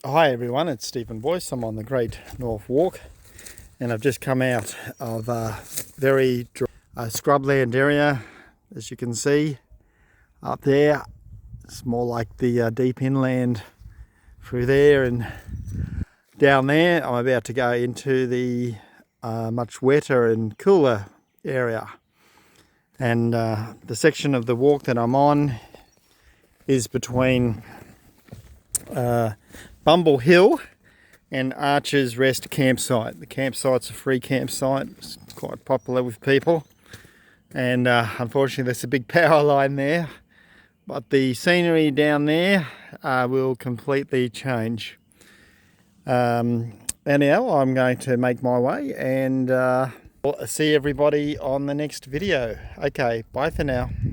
Hi everyone, it's Stephen Boyce. I'm on the Great North Walk and I've just come out of a very dry scrubland area. As you can see up there, it's more like the deep inland through there, and down there I'm about to go into the much wetter and cooler area. And the section of the walk that I'm on is between Bumble Hill and Archer's Rest campsite. The campsite's a free campsite. It's quite popular with people, and unfortunately there's a big power line there, but the scenery down there will completely change. Anyhow, I'm going to make my way and see everybody on the next video. Okay, bye for now.